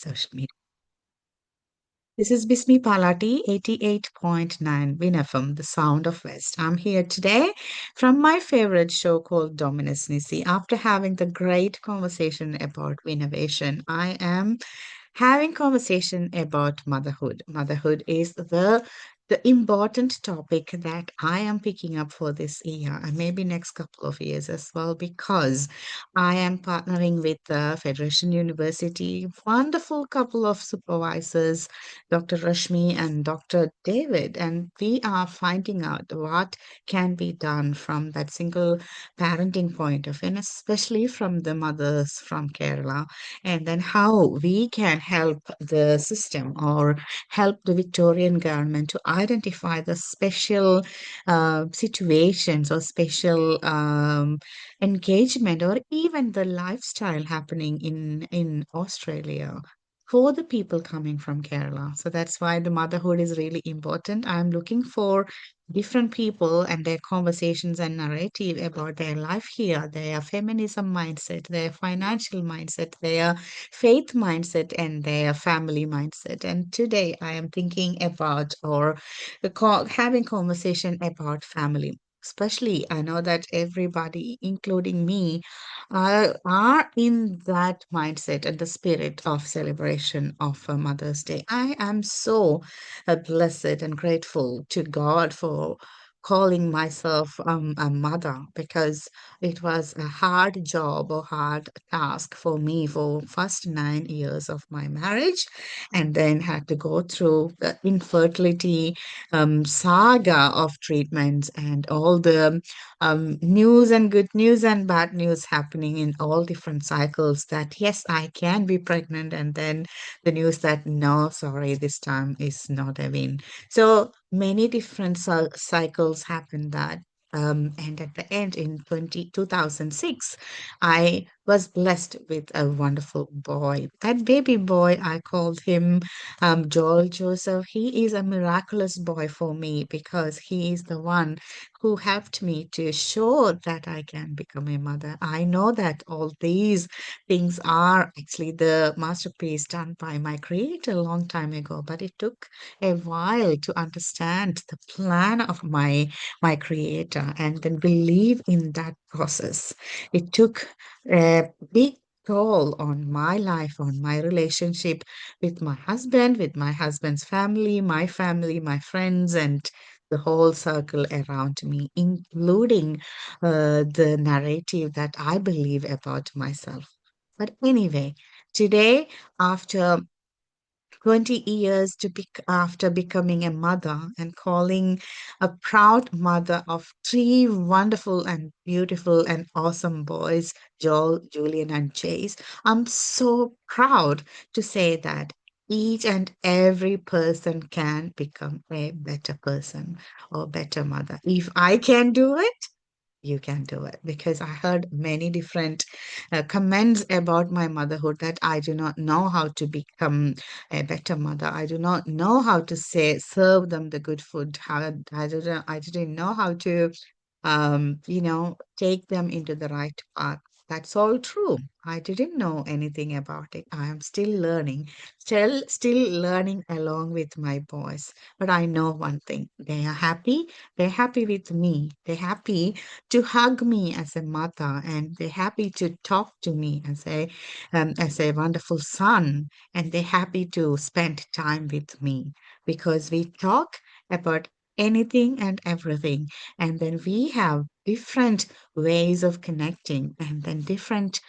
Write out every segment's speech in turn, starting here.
social media. This is Bismi Palati, 88.9 Winfm, the sound of West. I'm here today from my favorite show called Dominus Nisi. After having the great conversation about innovation, I am having conversation about motherhood. Motherhood is the important topic that I am picking up for this year and maybe next couple of years as well, because I am partnering with the Federation University, wonderful couple of supervisors, Dr. Rashmi and Dr. David, and we are finding out what can be done from that single parenting point of view, and especially from the mothers from Kerala, and then how we can help the system or help the Victorian government to identify the special situations or special engagement or even the lifestyle happening in Australia for the people coming from Kerala. So that's why the motherhood is really important. I'm looking for different people and their conversations and narrative about their life here, their feminism mindset, their financial mindset, their faith mindset, and their family mindset. And today I am thinking about or having conversation about family. Especially, I know that everybody, including me, are in that mindset and the spirit of celebration of Mother's Day. I am so blessed and grateful to God for calling myself a mother, because it was a hard job or hard task for me for first 9 years of my marriage, and then had to go through the infertility saga of treatments and all the news and good news and bad news happening in all different cycles, that yes, I can be pregnant, and then the news that no, sorry, this time is not a win. So many different cycles happen that. And at the end in 2006, I was blessed with a wonderful boy. That baby boy, I called him Joel Joseph. He is a miraculous boy for me, because he is the one who helped me to show that I can become a mother. I know that all these things are actually the masterpiece done by my creator a long time ago, but it took a while to understand the plan of my creator and then believe in that process. It took a big toll on my life, on my relationship with my husband's family, my friends, and the whole circle around me, including the narrative that I believe about myself. But anyway, today, after 20 years after becoming a mother and calling a proud mother of three wonderful and beautiful and awesome boys, Joel, Julian, and Chase, I'm so proud to say that each and every person can become a better person or better mother. If I can do it, you can do it, because I heard many different comments about my motherhood, that I do not know how to become a better mother. I do not know how to serve them the good food. How I didn't know how to take them into the right path. That's all true. I didn't know anything about it. I am still learning, still learning along with my boys. But I know one thing: they are happy. They're happy with me. They're happy to hug me as a mother, and they're happy to talk to me as a wonderful son, and they're happy to spend time with me, because we talk about anything and everything, and then we have different ways of connecting, and then different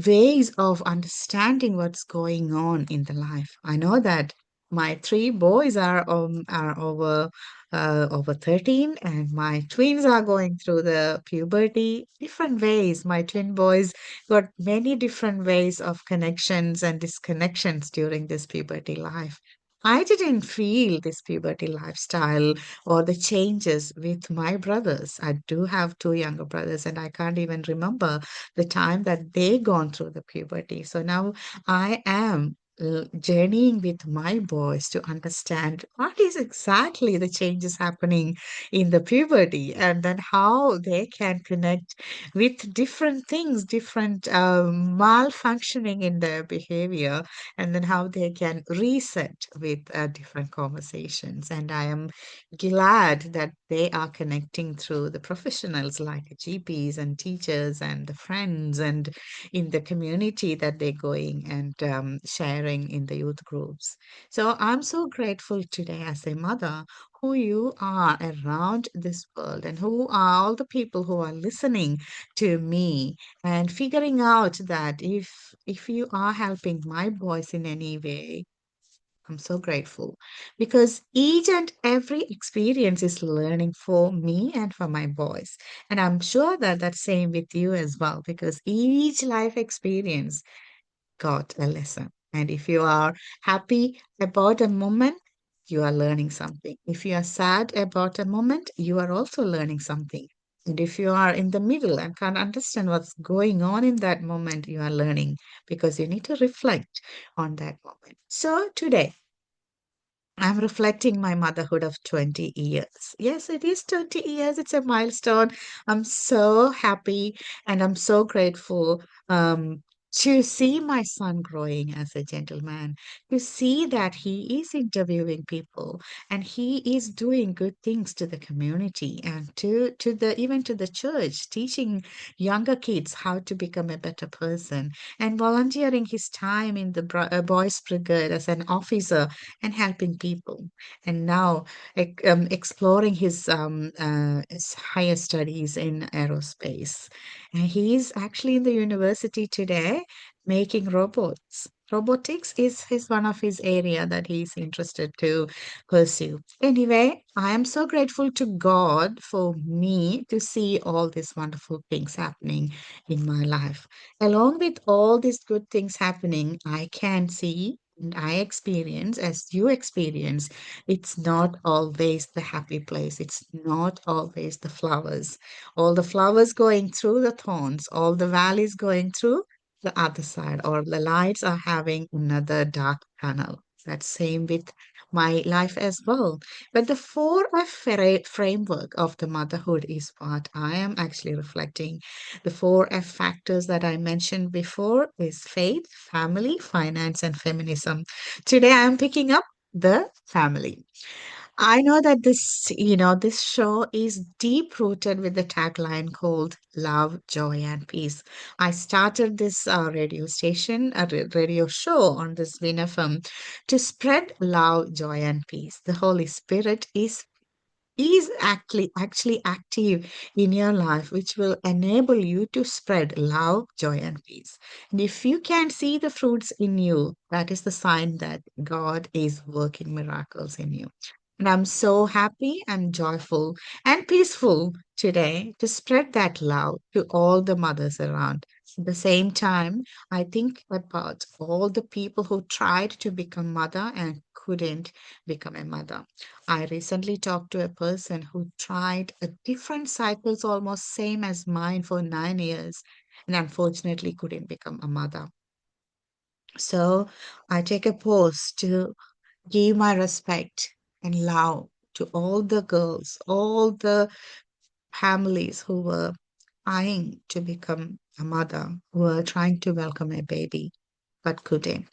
ways of understanding what's going on in the life. I know that my three boys are over 13, and my twins are going through the puberty different ways. My twin boys got many different ways of connections and disconnections during this puberty life. I didn't feel this puberty lifestyle or the changes with my brothers. I do have two younger brothers, and I can't even remember the time that they gone through the puberty. So now I am journeying with my boys to understand what is exactly the changes happening in the puberty, and then how they can connect with different things, different malfunctioning in their behavior, and then how they can reset with different conversations. And I am glad that they are connecting through the professionals like GPs and teachers and the friends and in the community that they're going and sharing in the youth groups. So I'm so grateful today as a mother who you are around this world and who are all the people who are listening to me and figuring out that if you are helping my voice in any way, I'm so grateful because each and every experience is learning for me and for my boys. And I'm sure that that's same with you as well because each life experience got a lesson. And if you are happy about a moment, you are learning something. If you are sad about a moment, you are also learning something. And if you are in the middle and can't understand what's going on in that moment, you are learning because you need to reflect on that moment. So today, I'm reflecting my motherhood of 20 years. Yes, it is 20 years. It's a milestone. I'm so happy and I'm so grateful to see my son growing as a gentleman, to see that he is interviewing people and he is doing good things to the community and to the even to the church, teaching younger kids how to become a better person and volunteering his time in the boys brigade as an officer and helping people. And now exploring his higher studies in aerospace. And he is actually in the university today making robots. Robotics is one of his area that he's interested to pursue. Anyway, I am so grateful to God for me to see all these wonderful things happening in my life. Along with all these good things happening, I can see and I experience, as you experience, it's not always the happy place. It's not always the flowers. All the flowers going through the thorns, all the valleys going through the other side, or the lights are having another dark tunnel. That's same with my life as well. But the 4F framework of the motherhood is what I am actually reflecting. The 4F factors that I mentioned before is faith, family, finance, and feminism. Today I am picking up the family. I know that this show is deep rooted with the tagline called Love, Joy, and Peace. I started this radio station, radio show on this WinFM to spread love, joy, and peace. The Holy Spirit is actually active in your life, which will enable you to spread love, joy, and peace. And if you can see the fruits in you, that is the sign that God is working miracles in you. And I'm so happy and joyful and peaceful today to spread that love to all the mothers around. At the same time, I think about all the people who tried to become mother and couldn't become a mother. I recently talked to a person who tried a different cycles almost same as mine for 9 years and unfortunately couldn't become a mother. So I take a pause to give my respect and love to all the girls, all the families who were eyeing to become a mother, who were trying to welcome a baby but couldn't.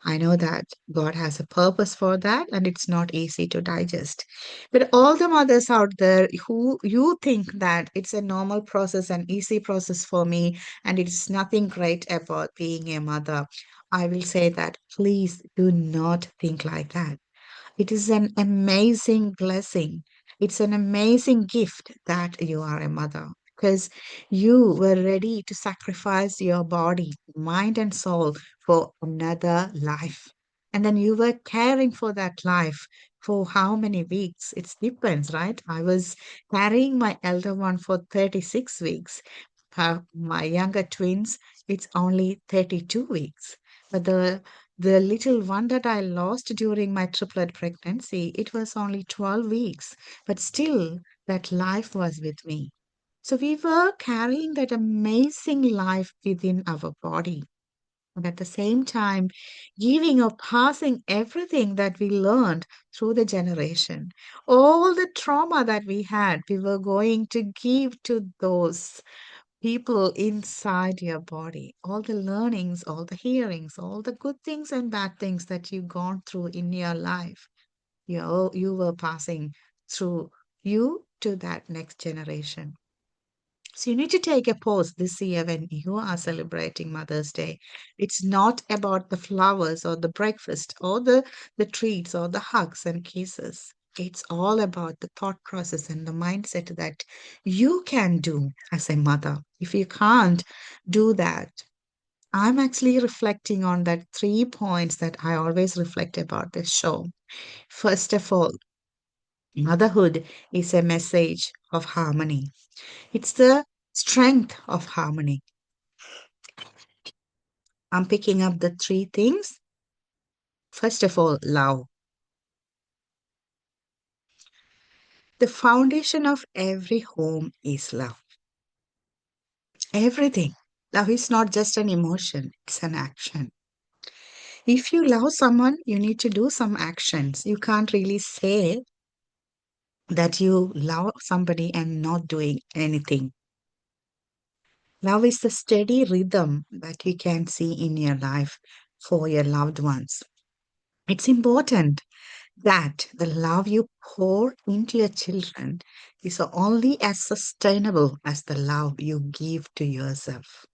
I know that God has a purpose for that and it's not easy to digest. But all the mothers out there who you think that it's a normal process, an easy process for me, and it's nothing great about being a mother, I will say that please do not think like that. It is an amazing blessing. It's an amazing gift that you are a mother because you were ready to sacrifice your body, mind, and soul for another life. And then you were caring for that life for how many weeks? It depends, right? I was carrying my elder one for 36 weeks. My younger twins, it's only 32 weeks. But the little one that I lost during my triplet pregnancy, it was only 12 weeks, but still that life was with me. So we were carrying that amazing life within our body. And at the same time, giving or passing everything that we learned through the generation. All the trauma that we had, we were going to give to those people inside your body. All the learnings, all the hearings, all the good things and bad things that you've gone through in your life, you were passing through you to that next generation. So you need to take a pause this year when you are celebrating Mother's Day. It's not about the flowers or the breakfast or the treats or the hugs and kisses. It's all about the thought process and the mindset that you can do as a mother. If you can't do that, I'm actually reflecting on that 3 points that I always reflect about this show. First of all, motherhood is a message of harmony. It's the strength of harmony. I'm picking up the three things. First of all, love. The foundation of every home is love. Everything. Love is not just an emotion, it's an action. If you love someone, you need to do some actions. You can't really say that you love somebody and not doing anything. Love is the steady rhythm that you can see in your life for your loved ones. It's important that the love you pour into your children is only as sustainable as the love you give to yourself.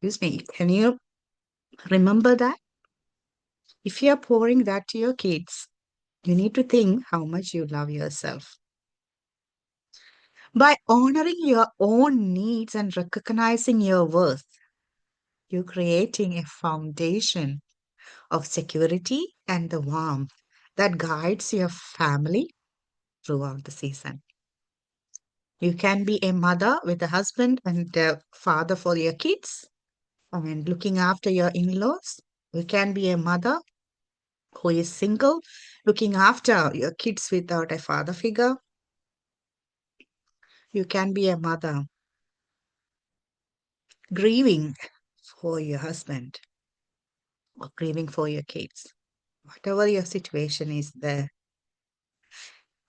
Excuse me, can you remember that? If you're pouring that to your kids, you need to think how much you love yourself. By honoring your own needs and recognizing your worth, you're creating a foundation of security and the warmth that guides your family throughout the season. You can be a mother with a husband and a father for your kids and looking after your in laws. You can be a mother who is single, looking after your kids without a father figure. You can be a mother grieving for your husband or grieving for your kids. Whatever your situation is there,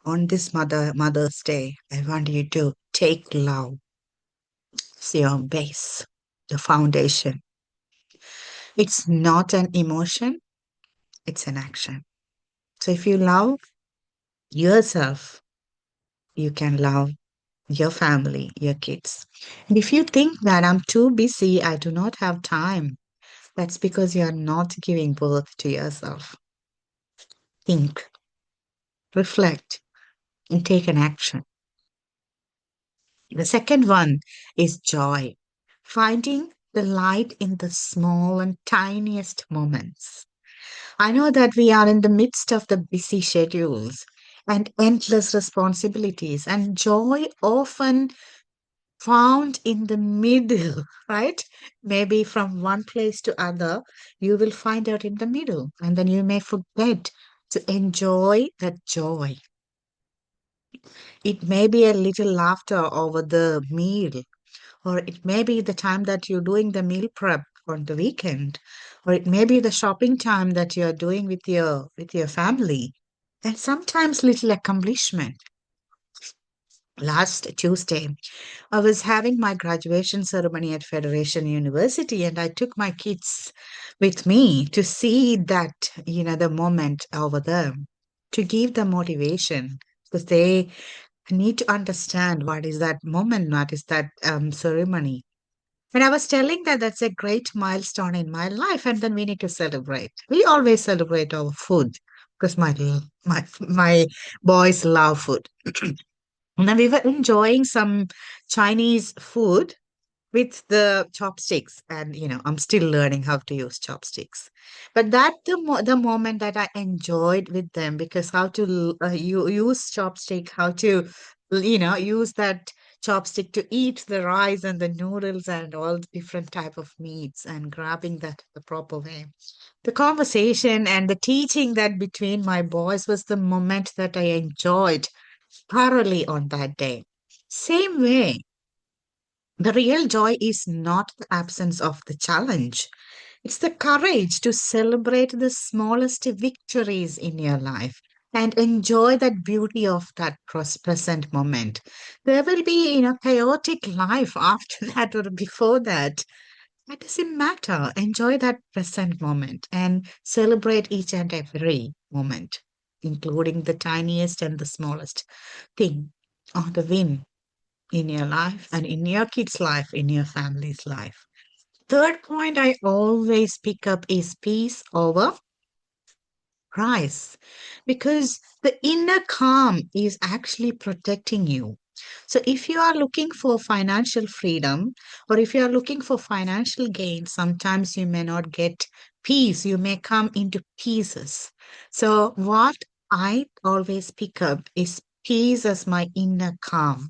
on this Mother's Day, I want you to take love as your base, the foundation. It's not an emotion, it's an action. So if you love yourself, you can love your family, your kids. And if you think that I'm too busy, I do not have time, that's because you're not giving birth to yourself. Think, reflect, and take an action. The second one is joy, finding the light in the small and tiniest moments. I know that we are in the midst of the busy schedules and endless responsibilities, and joy often found in the middle, right? Maybe from one place to other, you will find out in the middle, and then you may forget to enjoy that joy. It may be a little laughter over the meal, or it may be the time that you're doing the meal prep on the weekend, or it may be the shopping time that you're doing with your family, and sometimes little accomplishment. Last Tuesday, I was having my graduation ceremony at Federation University, and I took my kids with me to see that, the moment over there, to give them motivation, because they need to understand what is that moment, what is that ceremony. And I was telling that that's a great milestone in my life, and then we need to celebrate. We always celebrate our food because my boys love food. And then we were enjoying some Chinese food with the chopsticks, and I'm still learning how to use chopsticks. But that the moment that I enjoyed with them, because how to you use chopstick, how to use that chopstick to eat the rice and the noodles and all the different type of meats and grabbing that the proper way. The conversation and the teaching that between my boys was the moment that I enjoyed thoroughly on that day. Same way, the real joy is not the absence of the challenge. It's the courage to celebrate the smallest victories in your life and enjoy that beauty of that present moment. There will be, chaotic life after that or before that. That doesn't matter. Enjoy that present moment and celebrate each and every moment, including the tiniest and the smallest thing or the win in your life and in your kids' life, in your family's life. Third point I always pick up is peace over price, because the inner calm is actually protecting you. So if you are looking for financial freedom or if you are looking for financial gain, sometimes you may not get peace. You may come into pieces. So what I always pick up is peace as my inner calm.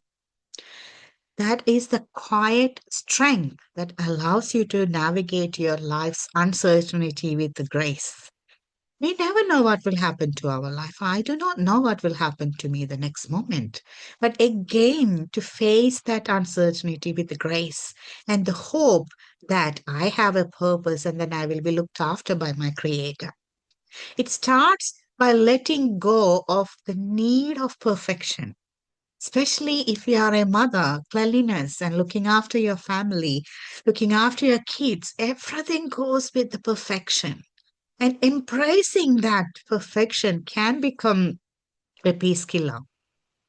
That is the quiet strength that allows you to navigate your life's uncertainty with grace. We never know what will happen to our life. I do not know what will happen to me the next moment. But again, to face that uncertainty with grace and the hope that I have a purpose and then I will be looked after by my Creator. It starts by letting go of the need of perfection. Especially if you are a mother, cleanliness and looking after your family, looking after your kids, everything goes with the perfection. And embracing that perfection can become a peace killer.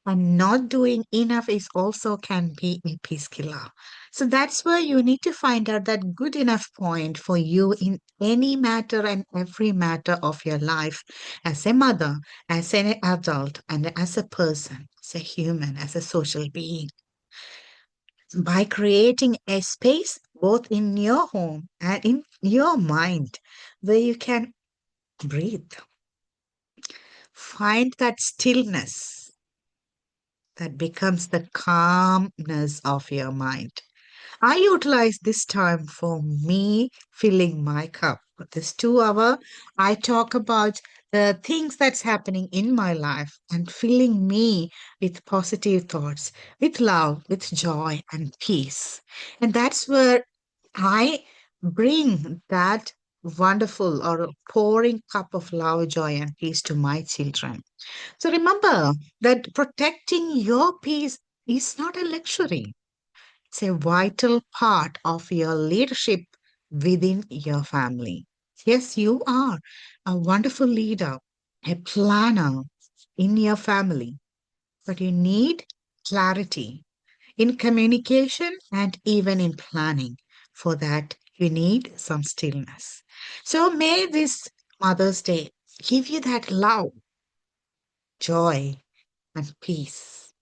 And not doing enough is also can be a peace killer. So that's where you need to find out that good enough point for you in any matter and every matter of your life as a mother, as an adult, and as a person, as a human, as a social being. By creating a space both in your home and in your mind where you can breathe. Find that stillness that becomes the calmness of your mind. I utilize this time for me filling my cup. This 2 hour, I talk about the things that's happening in my life and filling me with positive thoughts, with love, with joy and peace. And that's where I bring that wonderful or pouring cup of love, joy, and peace to my children. So remember that protecting your peace is not a luxury. It's a vital part of your leadership within your family. Yes, you are a wonderful leader, a planner in your family, but you need clarity in communication and even in planning. For that, you need some stillness. So may this Mother's Day give you that love, joy, and peace.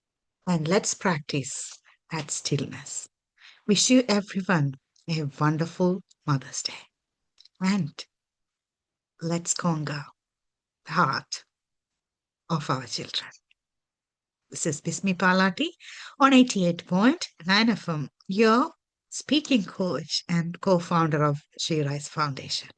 And let's practice that stillness. Wish you everyone a wonderful Mother's Day. And let's conquer the heart of our children. This is Bismi Palati on 88.9 FM, your speaking coach and co founder of She Rise Foundation.